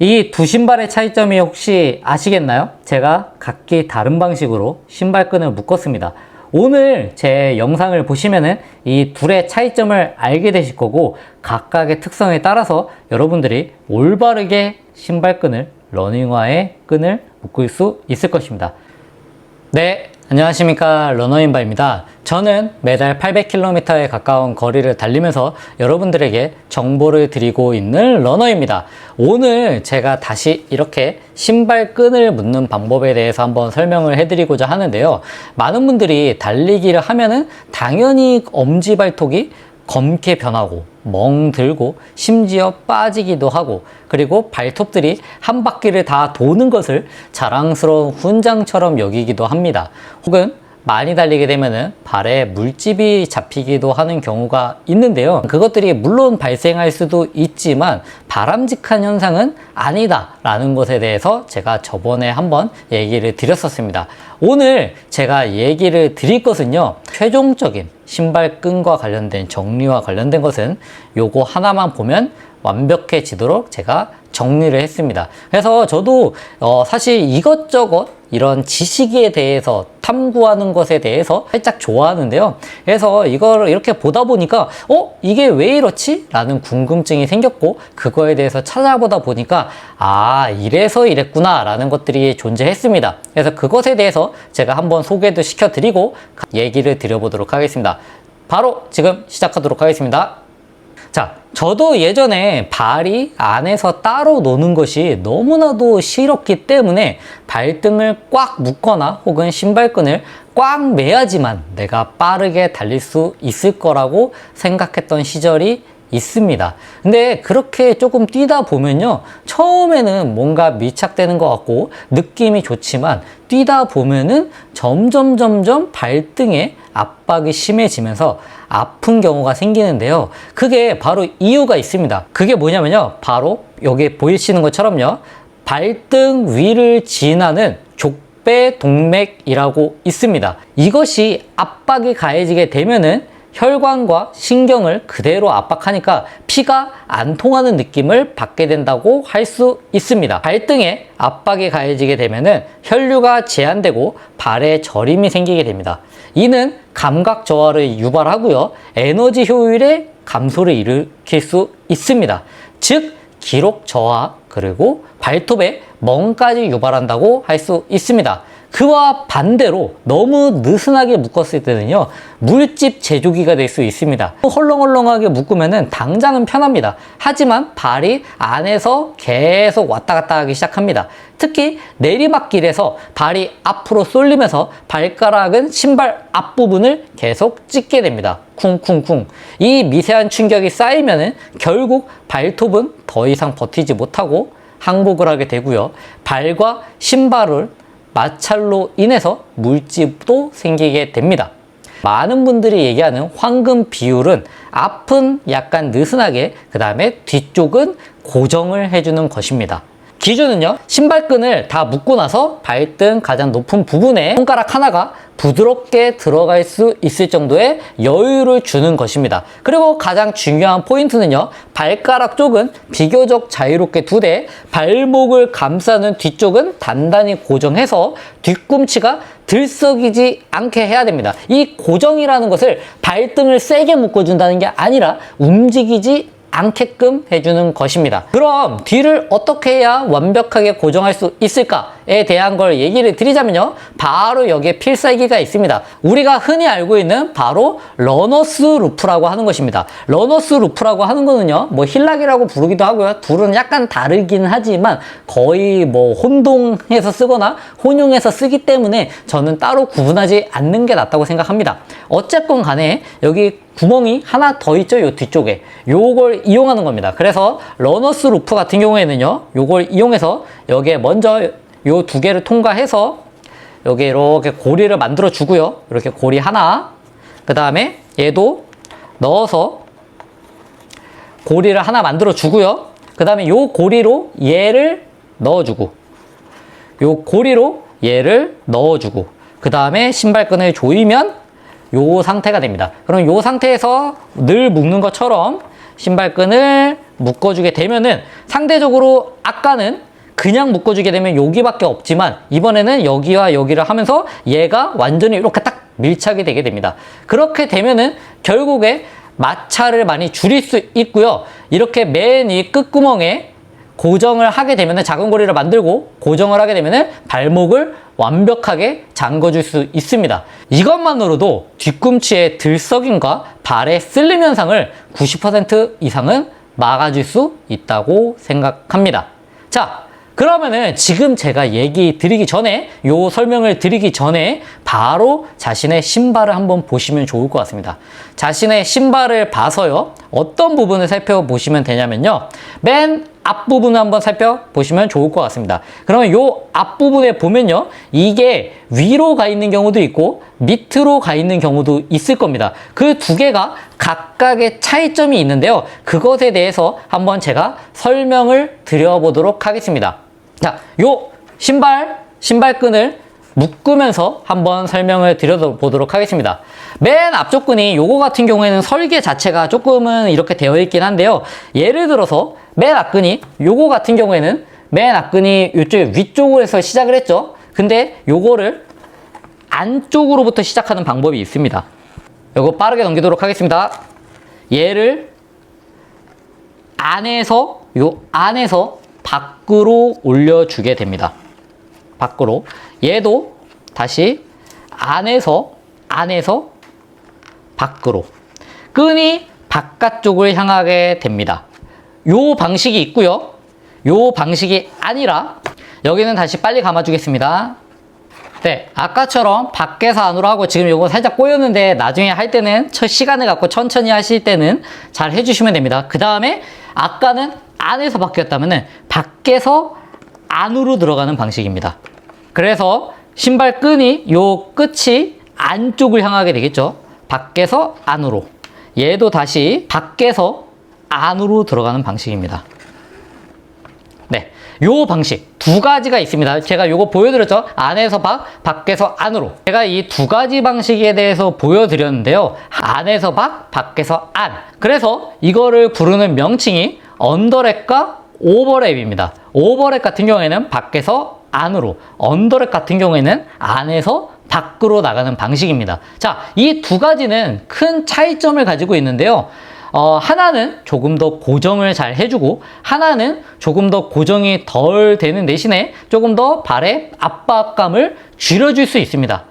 이 두 신발의 차이점이 혹시 아시겠나요? 제가 각기 다른 방식으로 신발끈을 묶었습니다. 오늘 제 영상을 보시면은 이 둘의 차이점을 알게 되실 거고, 각각의 특성에 따라서 여러분들이 올바르게 신발끈을, 러닝화의 끈을 묶을 수 있을 것입니다. 네, 안녕하십니까, 러너인바입니다. 저는 매달 800km에 가까운 거리를 달리면서 여러분들에게 정보를 드리고 있는 러너입니다. 오늘 제가 다시 이렇게 신발끈을 묶는 방법에 대해서 한번 설명을 해드리고자 하는데요. 많은 분들이 달리기를 하면은 당연히 엄지발톱이 검게 변하고 멍들고 심지어 빠지기도 하고, 그리고 발톱들이 한 바퀴를 다 도는 것을 자랑스러운 훈장처럼 여기기도 합니다. 혹은 많이 달리게 되면은 발에 물집이 잡히기도 하는 경우가 있는데요. 그것들이 물론 발생할 수도 있지만 바람직한 현상은 아니다 라는 것에 대해서 제가 저번에 한번 얘기를 드렸었습니다. 오늘 제가 얘기를 드릴 것은요, 최종적인 신발끈과 관련된 정리와 관련된 것은 요거 하나만 보면 완벽해지도록 제가 정리를 했습니다. 그래서 저도 사실 이것저것 이런 지식에 대해서 탐구하는 것에 대해서 살짝 좋아하는데요. 그래서 이걸 이렇게 보다 보니까 이게 왜 이렇지? 라는 궁금증이 생겼고, 그거에 대해서 찾아보다 보니까 이래서 이랬구나 라는 것들이 존재했습니다. 그래서 그것에 대해서 제가 한번 소개도 시켜드리고 얘기를 드려보도록 하겠습니다. 바로 지금 시작하도록 하겠습니다. 자, 저도 예전에 발이 안에서 따로 노는 것이 너무나도 싫었기 때문에 발등을 꽉 묶거나 혹은 신발끈을 꽉 매야지만 내가 빠르게 달릴 수 있을 거라고 생각했던 시절이 있습니다. 근데 그렇게 조금 뛰다 보면요, 처음에는 뭔가 밀착되는 것 같고 느낌이 좋지만 뛰다 보면은 점점 발등에 압박이 심해지면서 아픈 경우가 생기는데요. 그게 바로 이유가 있습니다. 그게 뭐냐면요, 바로 여기 보이시는 것처럼요, 발등 위를 지나는 족배동맥이라고 있습니다. 이것이 압박이 가해지게 되면은 혈관과 신경을 그대로 압박하니까 피가 안 통하는 느낌을 받게 된다고 할 수 있습니다. 발등에 압박이 가해지게 되면은 혈류가 제한되고 발에 저림이 생기게 됩니다. 이는 감각 저하를 유발하고요, 에너지 효율의 감소를 일으킬 수 있습니다. 즉 기록 저하, 그리고 발톱에 멍까지 유발한다고 할 수 있습니다. 그와 반대로 너무 느슨하게 묶었을 때는요, 물집 제조기가 될 수 있습니다. 헐렁헐렁하게 묶으면은 당장은 편합니다. 하지만 발이 안에서 계속 왔다 갔다 하기 시작합니다. 특히 내리막길에서 발이 앞으로 쏠리면서 발가락은 신발 앞부분을 계속 찢게 됩니다. 쿵쿵쿵. 이 미세한 충격이 쌓이면은 결국 발톱은 더 이상 버티지 못하고 항복을 하게 되고요, 발과 신발을 마찰로 인해서 물집도 생기게 됩니다. 많은 분들이 얘기하는 황금 비율은 앞은 약간 느슨하게, 그 다음에 뒤쪽은 고정을 해주는 것입니다. 기준은요, 신발끈을 다 묶고 나서 발등 가장 높은 부분에 손가락 하나가 부드럽게 들어갈 수 있을 정도의 여유를 주는 것입니다. 그리고 가장 중요한 포인트는요, 발가락 쪽은 비교적 자유롭게 두되 발목을 감싸는 뒤쪽은 단단히 고정해서 뒤꿈치가 들썩이지 않게 해야 됩니다. 이 고정이라는 것을 발등을 세게 묶어준다는 게 아니라 움직이지 않게끔 해주는 것입니다. 그럼 뒤를 어떻게 해야 완벽하게 고정할 수 있을까에 대한 걸 얘기를 드리자면요, 바로 여기에 필살기가 있습니다. 우리가 흔히 알고 있는 바로 러너스 루프라고 하는 것입니다. 러너스 루프라고 하는 거는요, 뭐 힐락이라고 부르기도 하고요, 둘은 약간 다르긴 하지만 거의 뭐 혼동해서 쓰거나 혼용해서 쓰기 때문에 저는 따로 구분하지 않는 게 낫다고 생각합니다. 어쨌건 간에 여기 구멍이 하나 더 있죠, 요 뒤쪽에. 요걸 이용하는 겁니다. 그래서 러너스 루프 같은 경우에는요, 요걸 이용해서 여기에 먼저 요 두 개를 통과해서 여기 이렇게 고리를 만들어 주고요, 이렇게 고리 하나, 그 다음에 얘도 넣어서 고리를 하나 만들어 주고요, 그 다음에 요 고리로 얘를 넣어주고, 요 고리로 얘를 넣어주고, 그 다음에 신발끈을 조이면 요 상태가 됩니다. 그럼 요 상태에서 늘 묶는 것처럼 신발끈을 묶어주게 되면은 상대적으로 아까는 그냥 묶어주게 되면 여기밖에 없지만 이번에는 여기와 여기를 하면서 얘가 완전히 이렇게 딱 밀착이 되게 됩니다. 그렇게 되면은 결국에 마찰을 많이 줄일 수 있고요. 이렇게 맨 이 끝구멍에 고정을 하게 되면은 작은 고리를 만들고 고정을 하게 되면은 발목을 완벽하게 잠궈줄 수 있습니다. 이것만으로도 뒤꿈치의 들썩임과 발의 쓸림 현상을 90% 이상은 막아줄 수 있다고 생각합니다. 자, 그러면은 지금 제가 얘기 드리기 전에, 요 설명을 드리기 전에 바로 자신의 신발을 한번 보시면 좋을 것 같습니다. 자신의 신발을 봐서요, 어떤 부분을 살펴보시면 되냐면요, 맨 앞부분을 한번 살펴보시면 좋을 것 같습니다. 그러면 요 앞부분에 보면요, 이게 위로 가 있는 경우도 있고 밑으로 가 있는 경우도 있을 겁니다. 그 두 개가 각각의 차이점이 있는데요, 그것에 대해서 한번 제가 설명을 드려보도록 하겠습니다. 자, 요 신발끈을 묶으면서 한번 설명을 드려보도록 하겠습니다. 맨 앞쪽 끈이 요거 같은 경우에는 설계 자체가 조금은 이렇게 되어 있긴 한데요, 예를 들어서 맨 앞끈이 요거 같은 경우에는 맨 앞끈이 이쪽 위쪽으로 해서 시작을 했죠. 근데 요거를 안쪽으로부터 시작하는 방법이 있습니다. 요거 빠르게 넘기도록 하겠습니다. 얘를 안에서 밖으로 올려주게 됩니다. 밖으로. 얘도 다시 안에서 밖으로. 끈이 바깥쪽을 향하게 됩니다. 요 방식이 있고요. 요 방식이 아니라 여기는 다시 빨리 감아주겠습니다. 네, 아까처럼 밖에서 안으로 하고, 지금 요거 살짝 꼬였는데 나중에 할 때는 시간을 갖고 천천히 하실 때는 잘 해주시면 됩니다. 그 다음에 아까는 안에서 밖이었다면은 밖에서 안으로 들어가는 방식입니다. 그래서 신발 끈이 요 끝이 안쪽을 향하게 되겠죠. 밖에서 안으로. 얘도 다시 밖에서 안으로 들어가는 방식입니다. 네, 요 방식 두 가지가 있습니다. 제가 요거 보여드렸죠. 안에서 밖에서 안으로. 제가 이 두 가지 방식에 대해서 보여드렸는데요, 안에서 밖에서 안. 그래서 이거를 부르는 명칭이 언더랩과 오버랩입니다. 오버랩 같은 경우에는 밖에서 안으로, 언더랩 같은 경우에는 안에서 밖으로 나가는 방식입니다. 자, 이 두 가지는 큰 차이점을 가지고 있는데요, 하나는 조금 더 고정을 잘 해주고, 하나는 조금 더 고정이 덜 되는 대신에 조금 더 발의 압박감을 줄여줄 수 있습니다.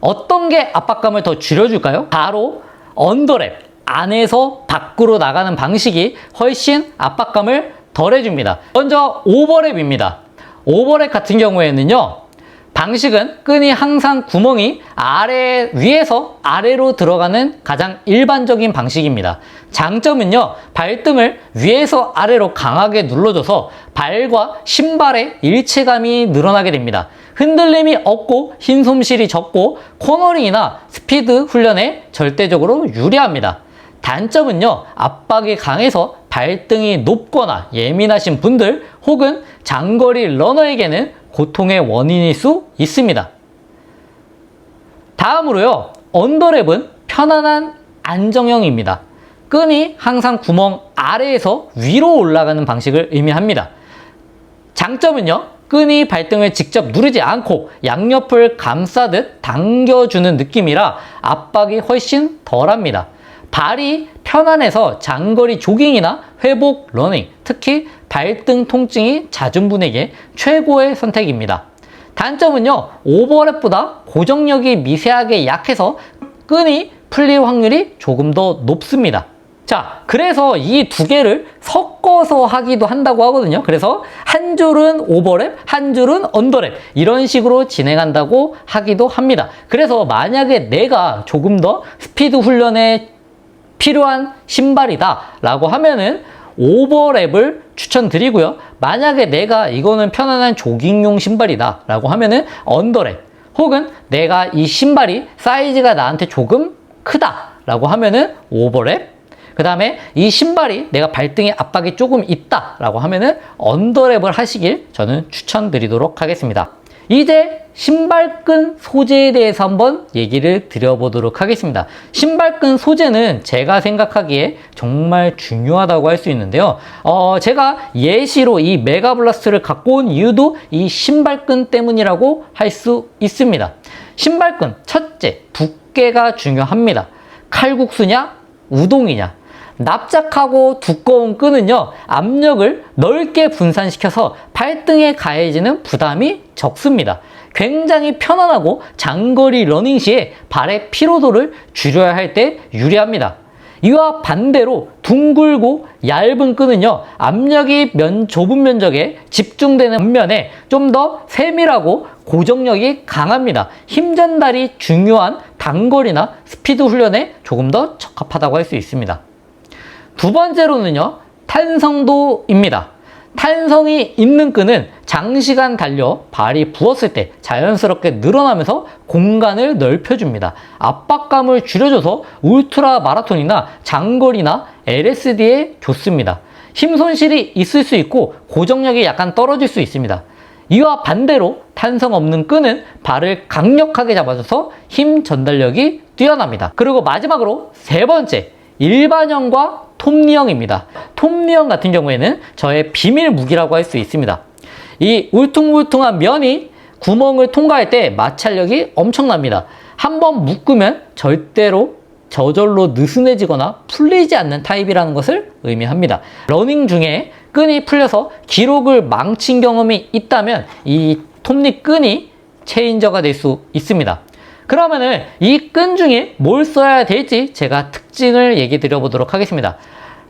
어떤 게 압박감을 더 줄여줄까요? 바로 언더랩, 안에서 밖으로 나가는 방식이 훨씬 압박감을 덜 해줍니다. 먼저 오버랩입니다. 오버랩 같은 경우에는요, 방식은 끈이 항상 구멍이 위에서 아래로 들어가는 가장 일반적인 방식입니다. 장점은요, 발등을 위에서 아래로 강하게 눌러줘서 발과 신발의 일체감이 늘어나게 됩니다. 흔들림이 없고 흰 솜실이 적고 코너링이나 스피드 훈련에 절대적으로 유리합니다. 단점은요, 압박이 강해서 발등이 높거나 예민하신 분들 혹은 장거리 러너에게는 고통의 원인일 수 있습니다. 다음으로요, 언더랩은 편안한 안정형입니다. 끈이 항상 구멍 아래에서 위로 올라가는 방식을 의미합니다. 장점은요, 끈이 발등을 직접 누르지 않고 양옆을 감싸듯 당겨주는 느낌이라 압박이 훨씬 덜합니다. 발이 편안해서 장거리 조깅이나 회복 러닝, 특히 발등 통증이 잦은 분에게 최고의 선택입니다. 단점은요, 오버랩보다 고정력이 미세하게 약해서 끈이 풀릴 확률이 조금 더 높습니다. 자, 그래서 이 두 개를 섞어서 하기도 한다고 하거든요. 그래서 한 줄은 오버랩, 한 줄은 언더랩, 이런 식으로 진행한다고 하기도 합니다. 그래서 만약에 내가 조금 더 스피드 훈련에 필요한 신발이다 라고 하면은 오버랩을 추천드리고요, 만약에 내가 이거는 편안한 조깅용 신발이다 라고 하면은 언더랩, 혹은 내가 이 신발이 사이즈가 나한테 조금 크다 라고 하면은 오버랩, 그 다음에 이 신발이 내가 발등에 압박이 조금 있다 라고 하면은 언더랩을 하시길 저는 추천드리도록 하겠습니다. 이제 신발끈 소재에 대해서 한번 얘기를 드려보도록 하겠습니다. 신발끈 소재는 제가 생각하기에 정말 중요하다고 할 수 있는데요. 제가 예시로 이 메가블라스트를 갖고 온 이유도 이 신발끈 때문이라고 할 수 있습니다. 신발끈, 첫째, 두께가 중요합니다. 칼국수냐, 우동이냐. 납작하고 두꺼운 끈은요, 압력을 넓게 분산시켜서 발등에 가해지는 부담이 적습니다. 굉장히 편안하고 장거리 러닝 시에 발의 피로도를 줄여야 할 때 유리합니다. 이와 반대로 둥글고 얇은 끈은요, 압력이 좁은 면적에 집중되는 반면에 좀 더 세밀하고 고정력이 강합니다. 힘 전달이 중요한 단거리나 스피드 훈련에 조금 더 적합하다고 할 수 있습니다. 두 번째로는요, 탄성도입니다. 탄성이 있는 끈은 장시간 달려 발이 부었을 때 자연스럽게 늘어나면서 공간을 넓혀줍니다. 압박감을 줄여줘서 울트라 마라톤이나 장거리나 LSD에 좋습니다. 힘 손실이 있을 수 있고 고정력이 약간 떨어질 수 있습니다. 이와 반대로 탄성 없는 끈은 발을 강력하게 잡아줘서 힘 전달력이 뛰어납니다. 그리고 마지막으로 세 번째, 일반형과 톱니형입니다. 톱니형 같은 경우에는 저의 비밀 무기라고 할 수 있습니다. 이 울퉁불퉁한 면이 구멍을 통과할 때 마찰력이 엄청납니다. 한번 묶으면 절대로 저절로 느슨해지거나 풀리지 않는 타입이라는 것을 의미합니다. 러닝 중에 끈이 풀려서 기록을 망친 경험이 있다면 이 톱니 끈이 체인저가 될 수 있습니다. 그러면은 이 끈 중에 뭘 써야 될지 제가 특징을 얘기 드려보도록 하겠습니다.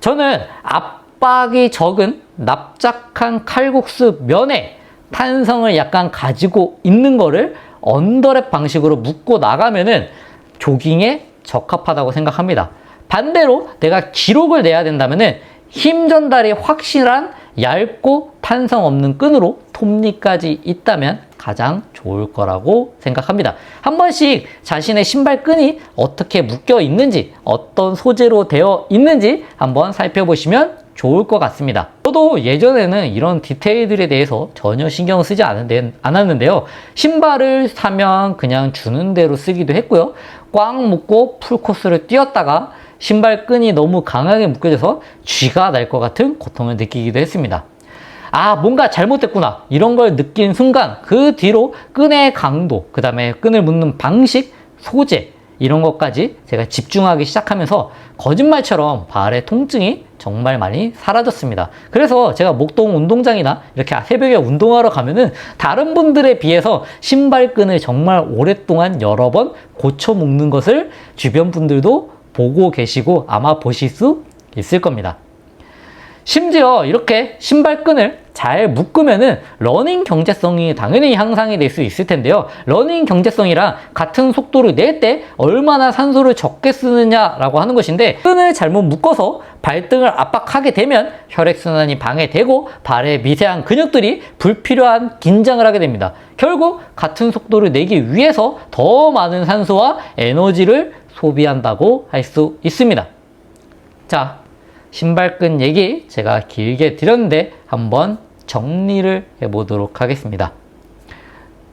저는 압박이 적은 납작한 칼국수 면에 탄성을 약간 가지고 있는 거를 언더랩 방식으로 묶고 나가면은 조깅에 적합하다고 생각합니다. 반대로 내가 기록을 내야 된다면은 힘 전달이 확실한 얇고 탄성 없는 끈으로 톱니까지 있다면 가장 좋을 거라고 생각합니다. 한 번씩 자신의 신발 끈이 어떻게 묶여 있는지, 어떤 소재로 되어 있는지 한번 살펴보시면 좋을 것 같습니다. 저도 예전에는 이런 디테일들에 대해서 전혀 신경 쓰지 않았는데요. 신발을 사면 그냥 주는 대로 쓰기도 했고요. 꽉 묶고 풀코스를 뛰었다가 신발 끈이 너무 강하게 묶여져서 쥐가 날 것 같은 고통을 느끼기도 했습니다. 아, 뭔가 잘못됐구나, 이런 걸 느낀 순간 그 뒤로 끈의 강도, 그 다음에 끈을 묶는 방식, 소재, 이런 것까지 제가 집중하기 시작하면서 거짓말처럼 발의 통증이 정말 많이 사라졌습니다. 그래서 제가 목동 운동장이나 이렇게 새벽에 운동하러 가면은 다른 분들에 비해서 신발끈을 정말 오랫동안 여러 번 고쳐 묶는 것을 주변 분들도 보고 계시고 아마 보실 수 있을 겁니다. 심지어 이렇게 신발끈을 잘 묶으면은 러닝 경제성이 당연히 향상이 될 수 있을 텐데요. 러닝 경제성이랑 같은 속도를 낼 때 얼마나 산소를 적게 쓰느냐라고 하는 것인데, 끈을 잘못 묶어서 발등을 압박하게 되면 혈액순환이 방해되고 발의 미세한 근육들이 불필요한 긴장을 하게 됩니다. 결국 같은 속도를 내기 위해서 더 많은 산소와 에너지를 소비한다고 할 수 있습니다. 자, 신발끈 얘기 제가 길게 드렸는데 한번 정리를 해보도록 하겠습니다.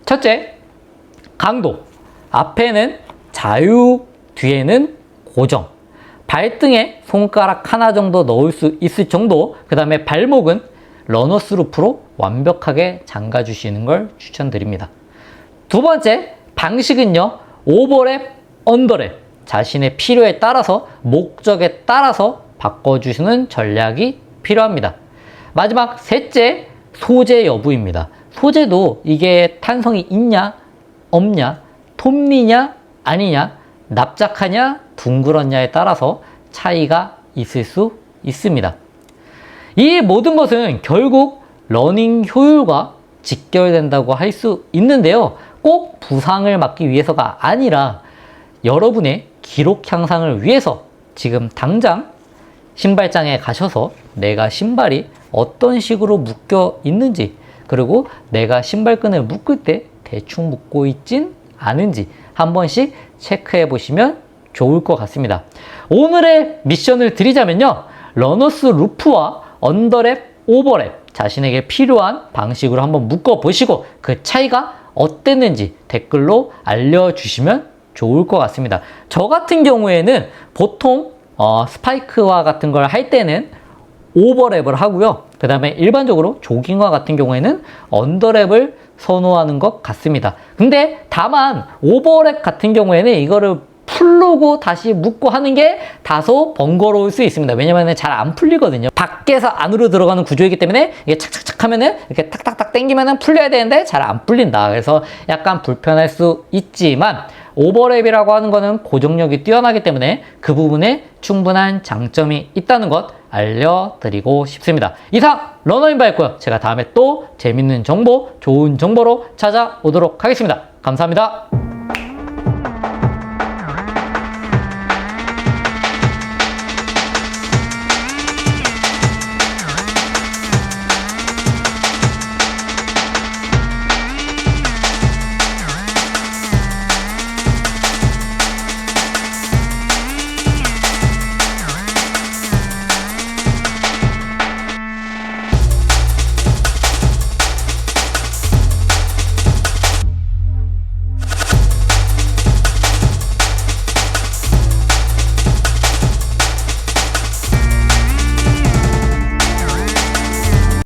첫째, 강도. 앞에는 자유, 뒤에는 고정. 발등에 손가락 하나 정도 넣을 수 있을 정도, 그 다음에 발목은 러너스 루프로 완벽하게 잠가 주시는 걸 추천드립니다. 두 번째, 방식은요, 오버랩, 언더랩. 자신의 필요에 따라서, 목적에 따라서 바꿔주시는 전략이 필요합니다. 마지막 셋째, 소재 여부입니다. 소재도 이게 탄성이 있냐 없냐, 톱니냐 아니냐, 납작하냐 둥그렇냐에 따라서 차이가 있을 수 있습니다. 이 모든 것은 결국 러닝 효율과 직결된다고 할 수 있는데요. 꼭 부상을 막기 위해서가 아니라 여러분의 기록 향상을 위해서 지금 당장 신발장에 가셔서 내가 신발이 어떤 식으로 묶여 있는지, 그리고 내가 신발끈을 묶을 때 대충 묶고 있진 않은지 한 번씩 체크해 보시면 좋을 것 같습니다. 오늘의 미션을 드리자면요, 러너스 루프와 언더랩 오버랩 자신에게 필요한 방식으로 한번 묶어보시고 그 차이가 어땠는지 댓글로 알려주시면 좋을 것 같습니다. 저 같은 경우에는 보통 스파이크화 같은 걸 할 때는 오버랩을 하고요. 그 다음에 일반적으로 조깅화 같은 경우에는 언더랩을 선호하는 것 같습니다. 근데 다만 오버랩 같은 경우에는 이거를 풀르고 다시 묶고 하는 게 다소 번거로울 수 있습니다. 왜냐면 잘 안 풀리거든요. 밖에서 안으로 들어가는 구조이기 때문에 이게 착착착 하면은 이렇게 탁탁탁 당기면은 풀려야 되는데 잘 안 풀린다. 그래서 약간 불편할 수 있지만 오버랩이라고 하는 거는 고정력이 뛰어나기 때문에 그 부분에 충분한 장점이 있다는 것 알려드리고 싶습니다. 이상 러너인바였고요. 제가 다음에 또 재밌는 정보, 좋은 정보로 찾아오도록 하겠습니다. 감사합니다.